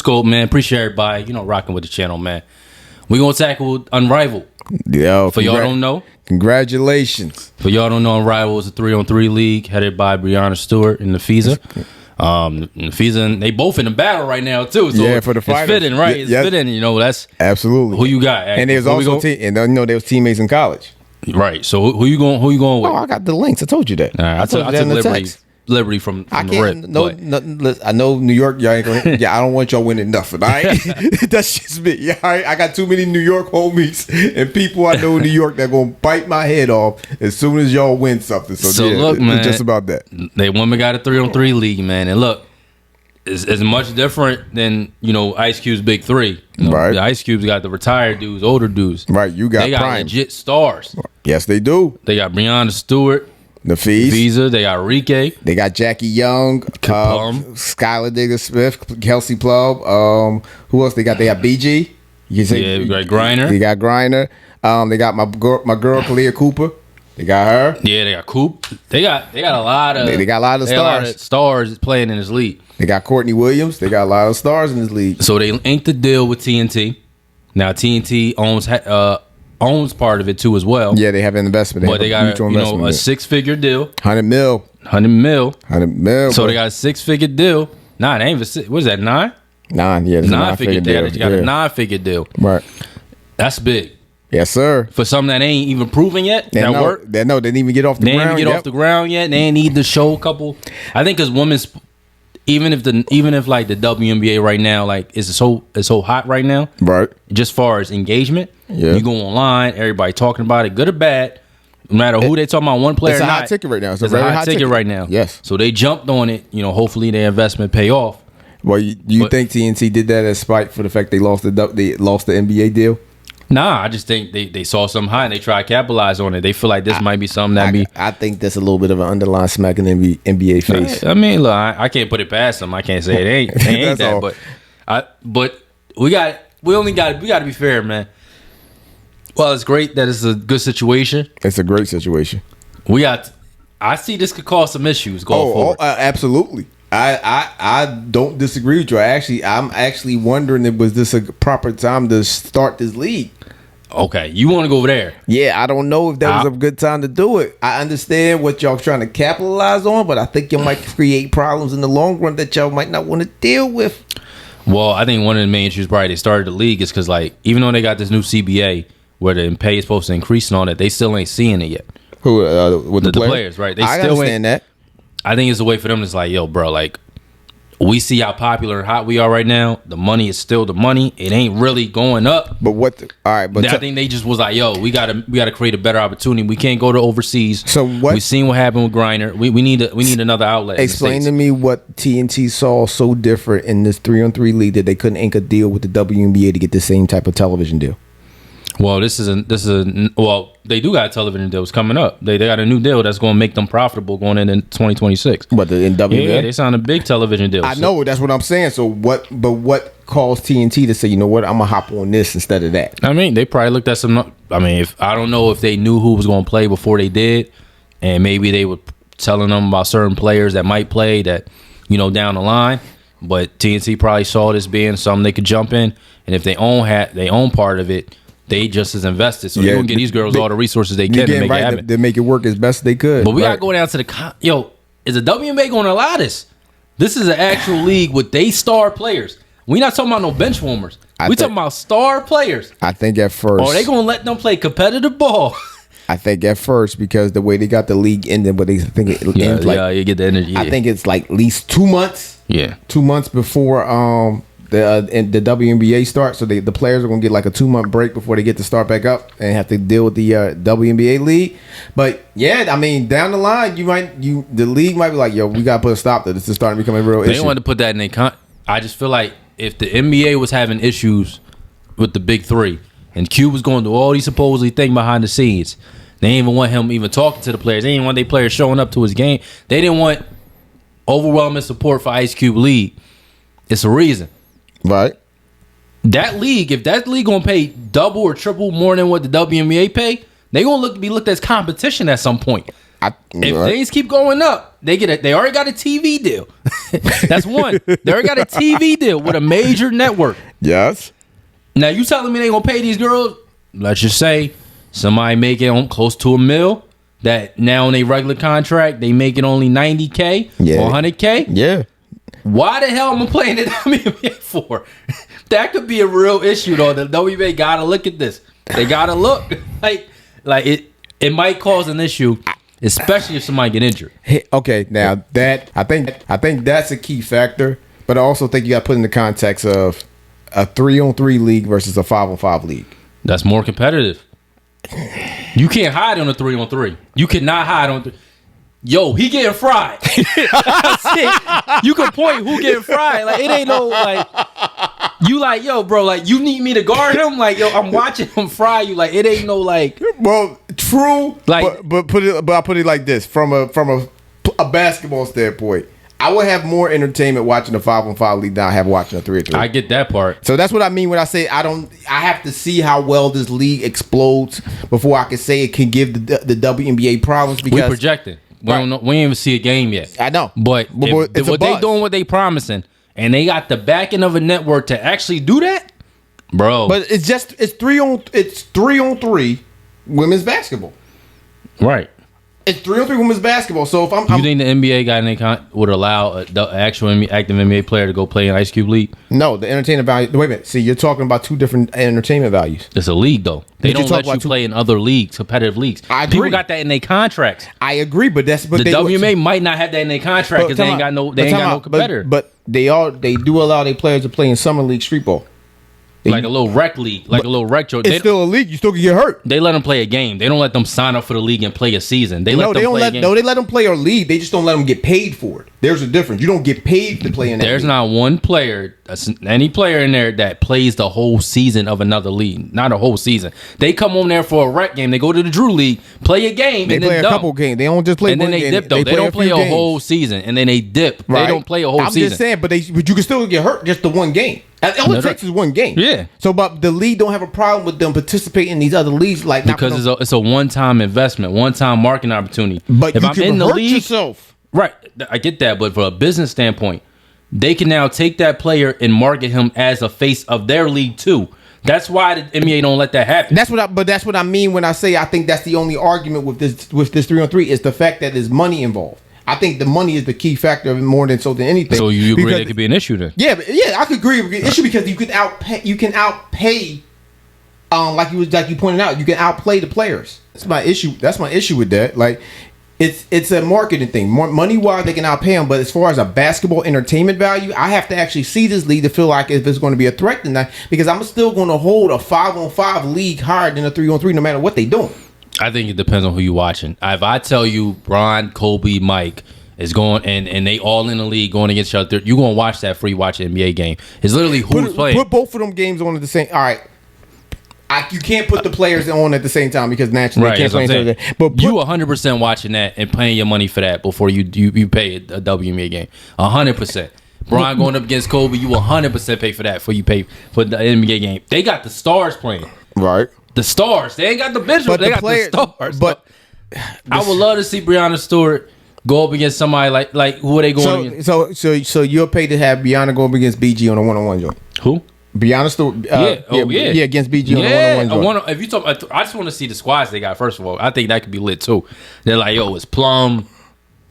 scope, man. Appreciate everybody, rocking with the channel, man. We gonna tackle Unrivaled. Yo, For y'all don't know. Congratulations. For y'all don't know, Unrivaled is a 3-on-3 league headed by Breanna, Stewart, and Napheesa. Napheesa, and they both in the battle right now too. So for the finals. It's fitting, right? It's fitting. That's absolutely who you got. And there's also there was teammates in college. Right. So who you going with? Oh, I got the links. I told you that. I took liberty from the rip. I know New York. Y'all ain't gonna. Yeah, I don't want y'all winning nothing. All right, that's just me. Yeah, all right. I got too many New York homies and people I know in New York that gonna bite my head off as soon as y'all win something. So yeah, look, man, it's just about that. They women got a 3-on-3 league, man, and look, it's much different than Ice Cube's big three. Right. The Ice Cube's got the retired dudes, older dudes. Right. You got they got prime. legit stars. Yes, they do. They got Breanna, Stewart, Napheesa. They got Rike. They got Jackie Young, Skylar Digger-Smith, Kelsey Plum. Who else they got? They got BG. We got Griner. They got Griner. They got my girl Collier Cooper. They got her. Yeah, they got Coop. They got a lot of. They got a lot of stars. A lot of stars playing in this league. They got Courtney Williams. They got a lot of stars in this league. So they inked the deal with TNT. Now TNT owns part of it too as well. Yeah, they have an investment. But they got a 6-figure deal. 100 mil. 100 mil. So bro. they got a 6-figure deal. Nah, it ain't even six. What is that? 9? 9. Yeah, 9-figure deal. You got a 9-figure deal. Right. That's big. Yes, sir. For something that ain't even proven yet. They didn't even get off the ground. They didn't even get off the ground yet. They ain't need to show a couple. I think because women's, even if like the WNBA right now, like it's so hot right now. Right. Just far as engagement. Yeah. You go online, everybody talking about it, good or bad. No matter who they talking about, one player. It's a or not, hot ticket right now. It's a very hot ticket right now. Yes. So they jumped on it. Hopefully their investment pay off. Well, you think TNT did that as spite for the fact they lost the NBA deal? Nah, I just think they saw something high and they try to capitalize on it. They feel like this might be something that I think that's a little bit of an underlying smack in the NBA face. I mean, look, I can't put it past them. I can't say it ain't that. But we got to be fair, man. Well, it's great that it's a good situation. It's a great situation. I see this could cause some issues going forward. Absolutely. I don't disagree with you. I'm actually wondering, was this a proper time to start this league? Okay, you want to go over there? Yeah, I don't know if that was a good time to do it. I understand what y'all trying to capitalize on, but I think you might create problems in the long run that y'all might not want to deal with. Well, I think one of the main issues probably they started the league is because, like, even though they got this new CBA where the pay is supposed to increase and all that, they still ain't seeing it yet. Who with the players, right? They still understand that. I think it's a way for them to like, yo, bro, like, we see how popular and hot we are right now. The money is still the money. It ain't really going up. But I think they just was like, yo, we gotta create a better opportunity. We can't go to overseas. So what? We've seen what happened with Griner. We need another outlet. Explain to me what TNT saw so different in this 3-on-3 league that they couldn't ink a deal with the WNBA to get the same type of television deal. Well, they do got television deals coming up. They got a new deal that's going to make them profitable going in 2026. But in WNBA? Yeah, they signed a big television deal. I know, that's what I'm saying. So what caused TNT to say, you know what, I'm going to hop on this instead of that? I mean, they probably looked at some, I don't know if they knew who was going to play before they did, and maybe they were telling them about certain players that might play that, down the line. But TNT probably saw this being something they could jump in, and if they own part of it, they just as invested, so they're gonna get these girls all the resources they can to make it happen. They make it work as best they could. But we gotta go down to is the WNBA going to allow this? This is an actual league with they star players. We not talking about no bench warmers. We talking about star players. I think at first. Or they gonna let them play competitive ball? I think at first, because the way they got the league ended, but they think it ends you get the energy. I think it's like at least 2 months. Yeah, 2 months before the WNBA starts, so the players are gonna get like a 2-month break before they get to start back up and have to deal with the WNBA league. But yeah, I mean, down the line, the league might be like, yo, we gotta put a stop to this. It's starting to become a real issue. They wanted to put that in their I just feel like if the NBA was having issues with the big three, and Q was going through all these supposedly things behind the scenes, they didn't even want him even talking to the players. They didn't want their players showing up to his game. They didn't want overwhelming support for Ice Cube League. It's a reason. Right. That league, if that league gonna pay double or triple more than what the WNBA pay, they gonna be looked as competition at some point. If things keep going up, they already got a TV deal. That's one. They already got a TV deal with a major network. Yes. Now you telling me they gonna pay these girls? Let's just say somebody making close to $1 million. That now on a regular contract they making only $90K or $100K. Yeah. Why the hell am I playing the WNBA for? That could be a real issue though. The WNBA gotta look at this. They gotta look like it might cause an issue, especially if somebody get injured. Okay, now that I think that's a key factor, but I also think you got to put in the context of a 3-on-3 league versus a 5-on-5 league. That's more competitive. You can't hide on a 3-on-3. You cannot hide on. Yo, he getting fried. You can point who getting fried. Like it ain't no like. You like, yo, bro, like you need me to guard him? Like, yo, I'm watching him fry you. Like, it ain't no like. Well, true. Like, but I put it like this: from a basketball standpoint, I would have more entertainment watching a 5-on-5 league than I have watching a 3-on-3. I get that part. So that's what I mean when I say I have to see how well this league explodes before I can say it can give the WNBA problems. Because we projecting. We don't know. We ain't even see a game yet. I know, but what they doing, what they promising. And they got the backing of a network to actually do that, bro. But it's 3-on-3 women's basketball, right? It's 3-on-3 women's basketball. So if I'm you think the NBA guy would allow the actual active NBA player to go play in Ice Cube League? No, the entertainment value. Wait a minute. See, you're talking about two different entertainment values. It's a league though. They don't let you play in other leagues, competitive leagues. I agree. People got that in their contracts. I agree, but the WNBA might not have that in their contract because they ain't got no competitor. But they do allow their players to play in summer league street ball. Like a little rec league, like a little rec. It's still a league. You still can get hurt. They let them play a game. They don't let them sign up for the league and play a season. They let them play a league. They just don't let them get paid for it. There's a difference. You don't get paid to play in that There's league. not one player, any player in there that plays the whole season of another league. Not a whole season. They come on there for a rec game. They go to the Drew League, play a game, they and play then a couple games. They don't just play and one then they game. dip though. They don't play a whole season, and then they dip. Right. They don't play a whole season. I'm just saying, but you can still get hurt just the one game. All it takes is one game. Yeah. So, but the league don't have a problem with them participating in these other leagues, like because it's a one-time investment, one-time marketing opportunity. But if I'm in the league, yourself. Right? I get that, but from a business standpoint, they can now take that player and market him as a face of their league too. That's why the NBA don't let that happen. That's what I mean when I say I think that's the only argument with this 3-on-3 is the fact that there's money involved. I think the money is the key factor more than anything. So you agree that could be an issue then? Yeah, I could agree with the issue because you can outpay. Like you pointed out, you can outplay the players. That's my issue. That's my issue with that. Like, it's a marketing thing. More money wise, they can outpay them. But as far as a basketball entertainment value, I have to actually see this league to feel like if it's going to be a threat than that. Because I'm still going to hold a 5-on-5 league higher than a 3-on-3, no matter what they doing. I think it depends on who you're watching. If I tell you Bron, Kobe, Mike is going and they all in the league going against each other, you're going to watch that free watch NBA game. It's literally who's playing. Put both of them games on at the same. All right. You can't put the players on at the same time because naturally they can't play each other. But you 100% watching that and paying your money for that before you pay a WNBA game. 100%. Bron going up against Kobe, you 100% pay for that before you pay for the NBA game. They got the stars playing. Right. The stars. They ain't got the bench. They got the stars. But I would love to see Breanna Stewart go up against somebody like who are they going against? So you're paid to have Breanna go up against BG on a one-on-one joint. Who? Breanna Stewart. Yeah, against BG on a one-on-one joint. If you talk, I just want to see the squads they got. First of all, I think that could be lit too. They're like, yo, it's Plum,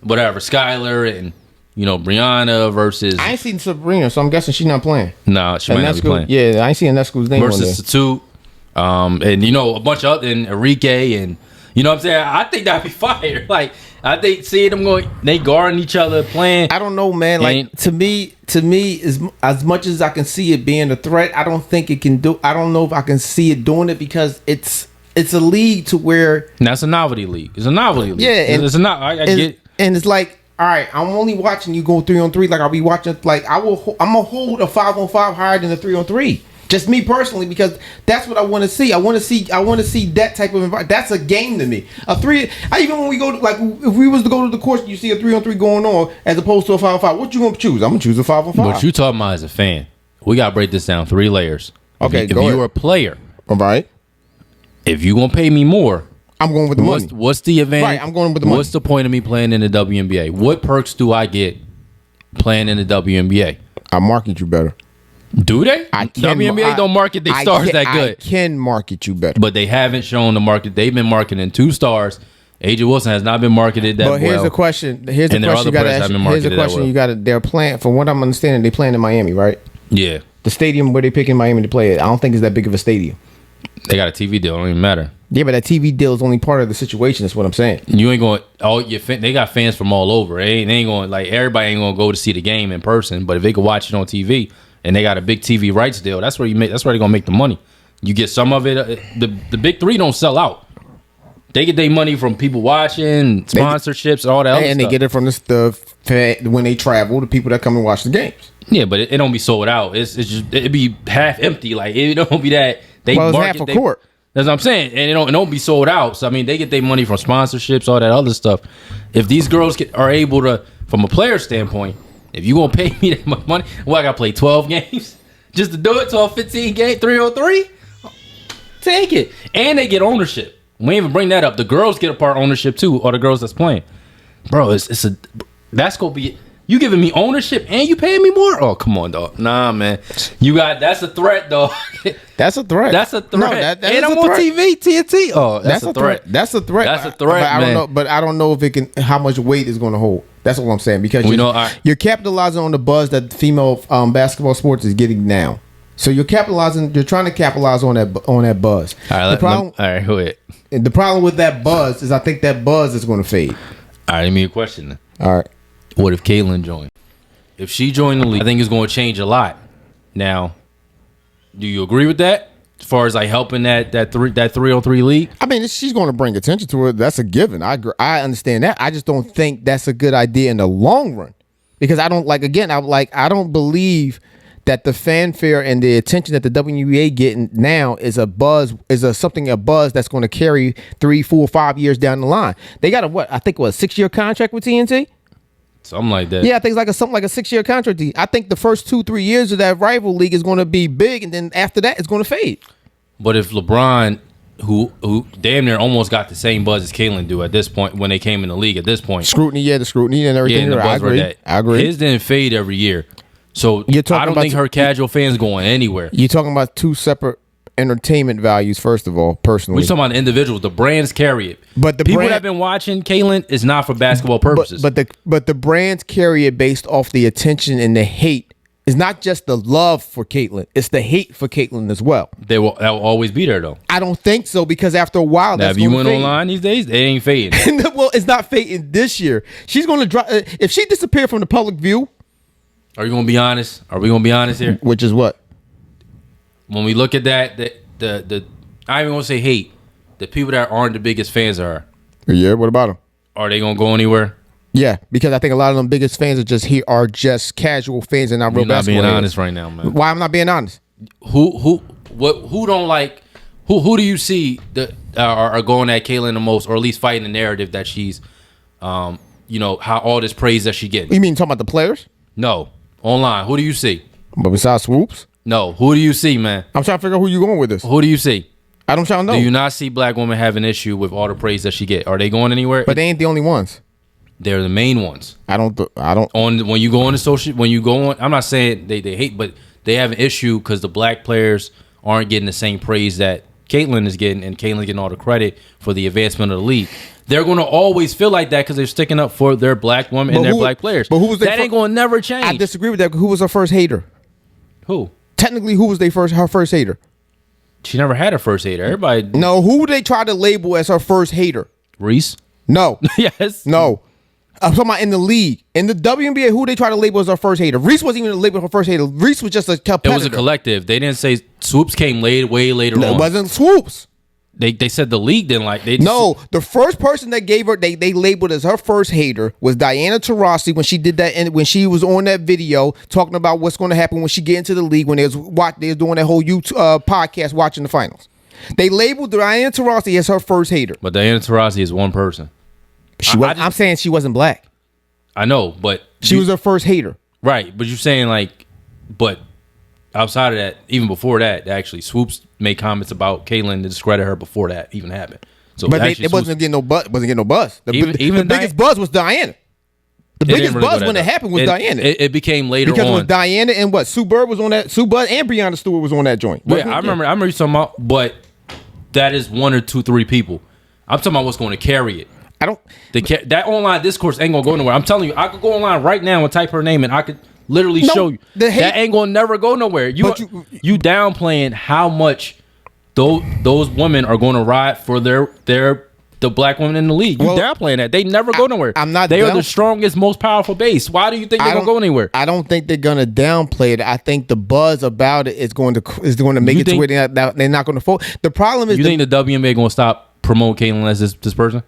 whatever, Skylar, and Breanna versus. I ain't seen Sabrina, so I'm guessing she's not playing. No, she might not be playing. Yeah, I ain't seen Nesco's name versus Stewart. And a bunch of other and Enrique and you know what I'm saying. I think that'd be fire. Like I think seeing them they guarding each other playing. I don't know, man. Like to me, as much as I can see it being a threat, I don't think it can do. I don't know if I can see it doing it because it's a league to where that's a novelty league. It's a novelty league. Yeah, it's not. I get. And it's like, all right, I'm only watching you go 3-on-3. Like I'll be watching. Like I'm gonna hold a 5-on-5 higher than a 3-on-3. Just me personally, because that's what I want to see. I want to see that type of environment. That's a game to me. Even when we go to, if we was to go to the course, you see a 3-on-3 going on as opposed to a 5-on-5. What you gonna choose? I'm gonna choose a 5-on-5. What you talking about as a fan? We gotta break this down 3 layers. Okay, if you're a player, all right. If you gonna pay me more, I'm going with the money. What's the advantage? Right, I'm going with the money. What's the point of me playing in the WNBA? What perks do I get playing in the WNBA? I market you better. Do they? WNBA don't market their stars that good. I can market you better. But they haven't shown the market. They've been marketing 2 stars. AJ Wilson has not been marketed that well. But here's the question. Here's the question you got to ask. Here's the question you got to. They're playing. From what I'm understanding, they playing in Miami, right? Yeah. The stadium where they pick in Miami to play it, I don't think it's that big of a stadium. They got a TV deal. It don't even matter. Yeah, but that TV deal is only part of the situation. That's what I'm saying. You ain't going. They got fans from all over. They ain't going. Like everybody ain't going to go to see the game in person. But if they could watch it on TV and they got a big TV rights deal, that's where you make. That's where they gonna make the money. You get some of it. The big 3 don't sell out. They get their money from people watching, sponsorships, all that other stuff. And they get it from when they travel, the people that come and watch the games. Yeah, but it don't be sold out. It's just it be half empty. Like it don't be that they it's half a court. That's what I'm saying, and it don't be sold out. So I mean, they get their money from sponsorships, all that other stuff. If these girls are able to, from a player standpoint, if you gonna pay me that much money, I gotta play 12 games just to do it. 12, 15 games, 303. Take it, and they get ownership. We ain't even bring that up. The girls get a part ownership too, or the girls that's playing. Bro, that's gonna be you giving me ownership and you paying me more? Oh, come on, dog. Nah, man. That's a threat, dog. That's a threat. That's a threat. No, that and I'm on TV, TNT. Oh, that's a threat. That's a threat. That's a threat, I don't know, but I don't know if it can. How much weight is going to hold? That's what I'm saying because you're capitalizing on the buzz that female basketball sports is getting now. So you're capitalizing. You're trying to capitalize on that buzz. All right, all right, go ahead. The problem with that buzz is I think that buzz is going to fade. All right, let me a question then. All right. What if Caitlyn joined? If she joined the league, I think it's going to change a lot. Now, do you agree with that? As far as like helping that 3-on-3 league? I mean, she's going to bring attention to it. That's a given. I understand that. I just don't think that's a good idea in the long run. Because I don't I don't believe that the fanfare and the attention that the WNBA getting now is a buzz that's going to carry 3, 4, 5 years down the line. They got a 6-year contract with TNT? Something like that. Yeah, I think it's something like a 6-year contract. I think the first 2-3 years of that rival league is going to be big, and then after that, it's going to fade. But if LeBron, who damn near almost got the same buzz as Caitlyn do at this point when they came in the league at this point. The scrutiny and everything. Yeah, and I agree. His didn't fade every year. So I don't think her casual fans going anywhere. You're talking about 2 separate entertainment values, first of all, personally. We're talking about the individuals. The brands carry it. But the people that have been watching Caitlyn is not for basketball purposes. But the brands carry it based off the attention and the hate. It's not just the love for Caitlyn. It's the hate for Caitlyn as well. That will always be there, though. I don't think so because after a while, now, if you went online these days, they ain't fading. Well, it's not fading this year. She's going to drop. If she disappeared from the public view. Are you going to be honest? Are we going to be honest here? Which is what? When we look at that, the I even want to say hate. The people that aren't the biggest fans of her. Yeah, what about them? Are they going to go anywhere? Yeah, because I think a lot of them biggest fans are just casual fans and not real basketball. You're not being honest right now, man. Why I'm not being honest? Who don't like? Who do you see that are going at Caitlyn the most, or at least fighting the narrative that she's, how all this praise that she getting? You mean talking about the players? No, online. Who do you see? But besides Swoops? No, who do you see, man? I'm trying to figure out who you going with this. Who do you see? I don't try to know. Do you not see black women have an issue with all the praise that she get? Are they going anywhere? But they ain't the only ones. They're the main ones. I don't. When you go on the social, when you go on, I'm not saying they hate, but they have an issue because the black players aren't getting the same praise that Caitlyn is getting, and Caitlyn's getting all the credit for the advancement of the league. They're going to always feel like that because they're sticking up for their black women and their black players. But who was that ain't going to never change. I disagree with that. Who was her first hater? Who? Technically, who was her first hater? She never had her first hater. Everybody. No, who they try to label as her first hater? Reese? No. Yes. No. I'm talking about in the league. In the WNBA, who they try to label as her first hater? Reese wasn't even labeled her first hater. Reese was just a competitor. It was a collective. They didn't say Swoops came way later on. It wasn't Swoops. They said the league didn't like. The first person that gave her they labeled as her first hater was Diana Taurasi when she did that, and when she was on that video talking about what's going to happen when she get into the league when they was doing that whole YouTube podcast watching the finals. They labeled Diana Taurasi as her first hater. But Diana Taurasi is one person. I'm saying she wasn't black. I know, but she was her first hater. Right, but you're saying but outside of that, even before that, actually, Swoops made comments about Caitlyn to discredit her before that even happened. So But actually, it wasn't getting no buzz. The Even biggest buzz was Diana. The biggest buzz when it happened was Diana. It became later because on. It was Diana and what? Sue Bird was on that. Sue Bird and Breanna Stewart was on that joint. Wait, I remember you talking about, but that is 1 or 2, 3 people. I'm talking about what's going to carry it. I don't. That online discourse ain't gonna go nowhere. I'm telling you, I could go online right now and type her name, and I could literally show you that ain't gonna never go nowhere. You downplaying how much those women are going to ride for the black women in the league. You downplaying that. They never go nowhere. I'm not. They are the strongest, most powerful base. Why do you think they're gonna go anywhere? I don't think they're gonna downplay it. I think the buzz about it is going to make it to where they're not going to fold. The problem is, you think the WNBA gonna stop promoting Caitlyn as this person?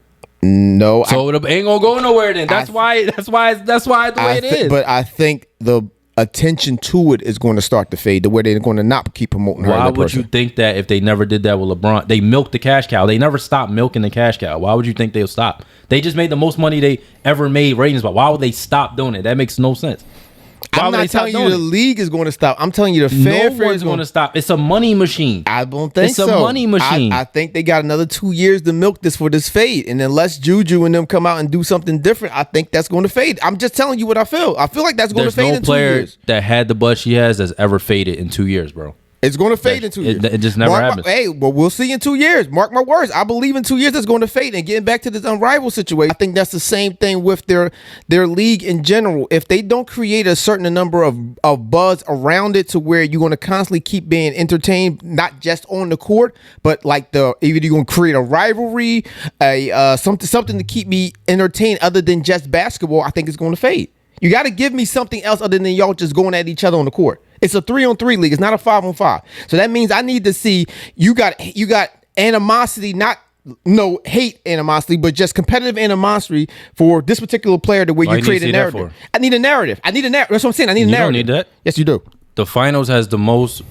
No. So it ain't gonna go nowhere. Then that's why it's the way it is. But I think the attention to it is going to start to fade to where they're going to not keep promoting her. Why would you think that if they never did that with LeBron? They milked the cash cow. They never stopped milking the cash cow. Why would you think they'll stop? They just made the most money they ever made ratings. But why would they stop doing it? That makes no sense. Why I'm not telling you the league is going to stop. I'm telling you the fanfare is going to stop. It's a money machine. I don't think so. It's a money machine. I think they got another 2 years to milk this for this fade. And unless Juju and them come out and do something different, I think that's going to fade. I'm just telling you what I feel. I feel like that's going to fade in 2 years. There's no player that had the buzz she has that's ever faded in 2 years, bro. It's going to fade in 2 years. It just never happens. Hey, well, we'll see in 2 years. Mark my words. I believe in 2 years it's going to fade. And getting back to this Unrivaled situation, I think that's the same thing with their league in general. If they don't create a certain number of buzz around it to where you're going to constantly keep being entertained, not just on the court, but like either you're going to create a rivalry, something to keep me entertained other than just basketball, I think it's going to fade. You got to give me something else other than y'all just going at each other on the court. It's a 3-on-3 league. It's not a 5-on-5. So that means I need to see you got animosity, not no hate animosity, but just competitive animosity for this particular player the way you create a narrative. I need a narrative. That's what I'm saying. I need a narrative. You don't need that. Yes, you do. The finals has the most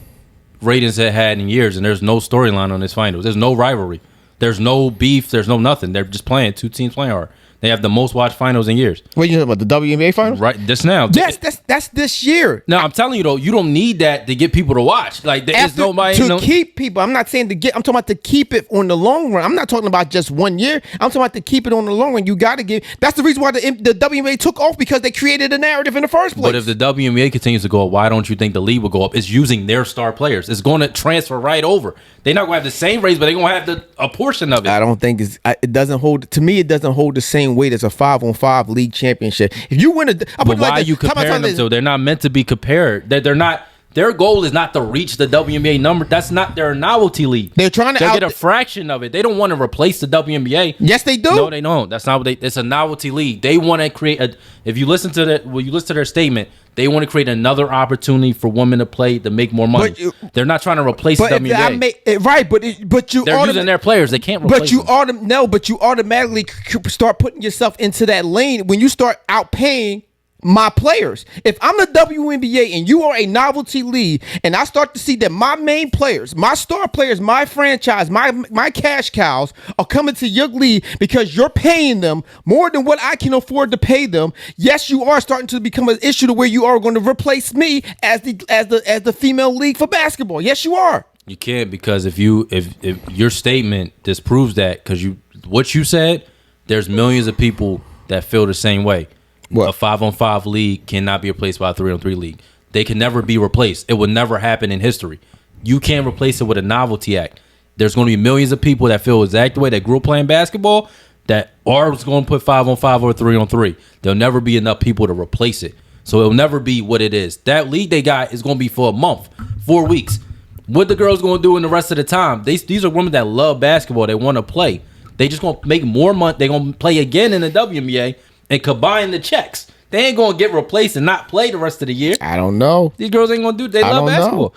ratings it had in years, and there's no storyline on this finals. There's no rivalry. There's no beef. There's no nothing. They're just playing. Two teams playing hard. They have the most watched finals in years. What you talking about, the WNBA finals? Right, just now. Yes, that's this year. No, I'm telling you though, you don't need that to get people to watch. Like there's nobody keep people. I'm not saying to get. I'm talking about to keep it on the long run. I'm not talking about just 1 year. I'm talking about to keep it on the long run. You got to give. That's the reason why the WNBA took off, because they created a narrative in the first place. But if the WNBA continues to go up, why don't you think the league will go up? It's using their star players. It's going to transfer right over. They're not going to have the same rates, but they're going to have a portion of it. I don't think it doesn't hold. To me, it doesn't hold the same weight as a 5-on-5 league championship. If you win but why are you comparing them to? They're not meant to be compared. They're not. Their goal is not to reach the WNBA number. That's not their novelty league. They're trying to get a fraction of it. They don't want to replace the WNBA. Yes, they do. No, they don't. That's not what they. It's a novelty league. They want to create a. If you listen to their statement, they want to create another opportunity for women to play to make more money. They're not trying to replace the WNBA. They're using their players. They can't replace them. But you automatically start putting yourself into that lane when you start outpaying my players. If I'm the WNBA and you are a novelty league, and I start to see that my main players, my star players, my franchise, my cash cows are coming to your league because you're paying them more than what I can afford to pay them. Yes, you are starting to become an issue to where you are going to replace me as the female league for basketball. Yes, you are. You can't, because if your statement disproves that, because what you said, there's millions of people that feel the same way. What? A 5-on-5 league cannot be replaced by a 3-on-3 league. They can never be replaced. It will never happen in history. You can't replace it with a novelty act. There's going to be millions of people that feel exactly the way that grew up playing basketball that are going to put 5-on-5 or 3-on-3. There'll never be enough people to replace it. So it'll never be what it is. That league they got is going to be for a month, 4 weeks. What the girls going to do in the rest of the time? These are women that love basketball. They want to play. They just going to make more money. They're going to play again in the WNBA and combine the checks. They ain't going to get replaced and not play the rest of the year. I don't know. These girls ain't going to do it. They love basketball.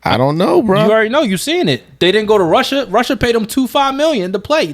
I don't know, bro. You already know. You seeing it. They didn't go to Russia. Russia paid them $5 million to play.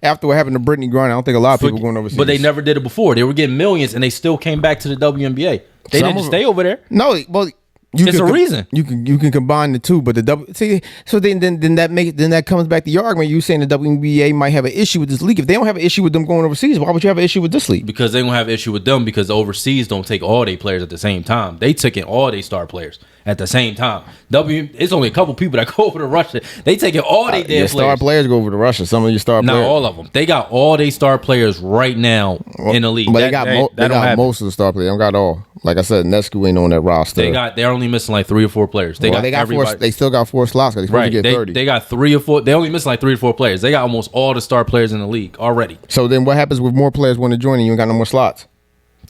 After what happened to Brittany Griner, I don't think a lot of people going overseas. But they never did it before. They were getting millions, and they still came back to the WNBA. They didn't stay over there. No, well, it's a reason. You can combine the two, but then that comes back to your argument. You saying the WNBA might have an issue with this league. If they don't have an issue with them going overseas, why would you have an issue with this league? Because they don't have an issue with them, because the overseas don't take all their players at the same time. They took in all their star players at the same time. It's only a couple people that go over to Russia. They taking all they damn your star players go over to Russia. Some of your star players. Not all of them. They got all their star players right now in the league. But they got most of the star players. They don't got all. Like I said, Nescu ain't on that roster. They're only missing like 3 or 4 players. They still got 4 slots. They supposed to get 30. They got 3 or 4. They only missing like 3 or 4 players. They got almost all the star players in the league already. So then what happens with more players want to join and you ain't got no more slots?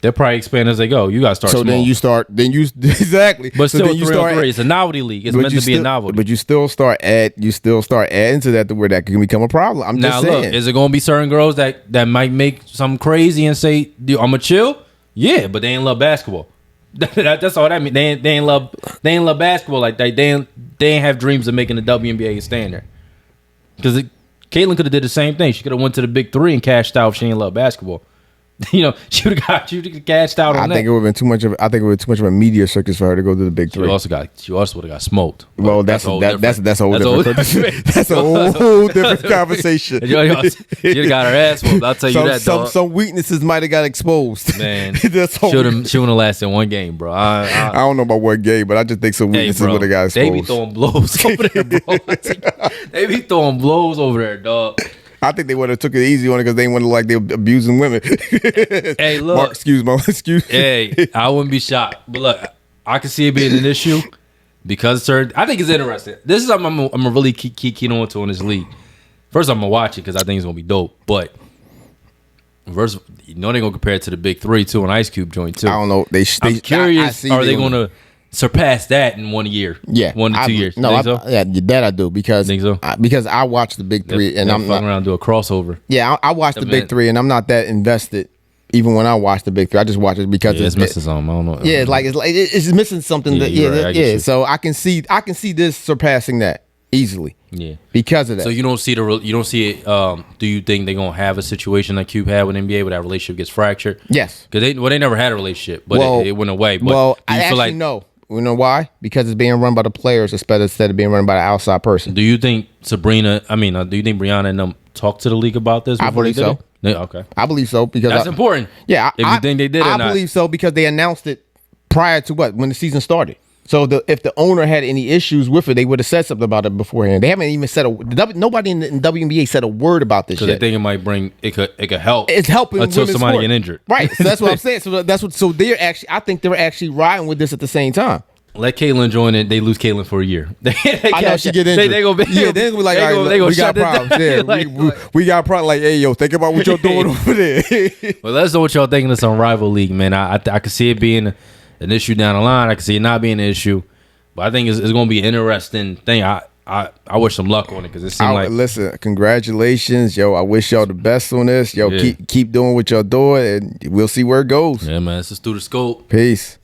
They'll probably expand as they go. You got to start small. Exactly. But still, 3-on-3. It's a novelty league. It's meant to be a novelty. But you still start adding to that to where that can become a problem. I'm just saying. Look, is it going to be certain girls that might make something crazy and say, I'm going to chill? Yeah, but they ain't love basketball. That's all that means. They ain't love basketball like that. They ain't have dreams of making the WNBA a standard. Because Caitlin could have did the same thing. She could have went to the Big 3 and cashed out if she ain't love basketball. She would have cashed out on that. I think it would have been too much of a media circus for her to go to the Big 3. She also would have got smoked. Well, that's a whole different conversation. She'd have got her ass whooped. I'll tell you that. Some weaknesses might have got exposed. Man, she wouldn't have lasted one game, bro. I don't know about one game, but I just think some weaknesses would have got exposed. They be throwing blows over there, bro. They be throwing blows over there, dog. I think they would have took it easy on it because they wouldn't look like they were abusing women. Hey, look. Mark, excuse. Hey, I wouldn't be shocked. But look, I can see it being an issue because I think it's interesting. This is something I'm going to really keep keen on to in this league. First, I'm going to watch it because I think it's going to be dope. But first, they're going to compare it to the Big 3, too, and Ice Cube joint, too. I don't know. I'm curious, are they going to surpass that in 1 year? Yeah, 1 to 2 years. No, so? Yeah, that I do because think so? Because I watch the Big 3 and I'm not around and do a crossover. Yeah, I watch the Big 3 and I'm not that invested. Even when I watch the Big 3, I just watch it because it's missing something. I don't know. Yeah, it's missing something. So I can see this surpassing that easily. Yeah, because of that. So you don't see it. Do you think they're gonna have a situation like Cube had with NBA where that relationship gets fractured? Yes, because they never had a relationship, but it went away. But I actually know. You know why? Because it's being run by the players instead of being run by the outside person. Do you think Breanna and them talked to the league about this? I believe so. Yeah, okay, I believe so because that's important. Yeah, if you think they did, I believe so because they announced it prior to when the season started. So if the owner had any issues with it, they would have said something about it beforehand. They haven't even said nobody in the WNBA said a word about this. Because they think it might could help. It's helping until somebody get injured. Right. So that's what I'm saying. So they're actually. I think they're actually riding with this at the same time. Let Caitlin join it. They lose Caitlin for a year. I know she get injured. They gonna be like, all right, we got problems. Yeah, we got problems. Like, hey, yo, think about what you're doing over there. Well, let us know what y'all think of this Unrivaled league, man. I can see it being an issue down the line. I can see it not being an issue. But I think it's going to be an interesting thing. I wish some luck on it because it seemed like. Listen, congratulations, yo. I wish y'all the best on this. Yo, keep doing what y'all doing, and we'll see where it goes. Yeah, man. This is Through the Scope. Peace.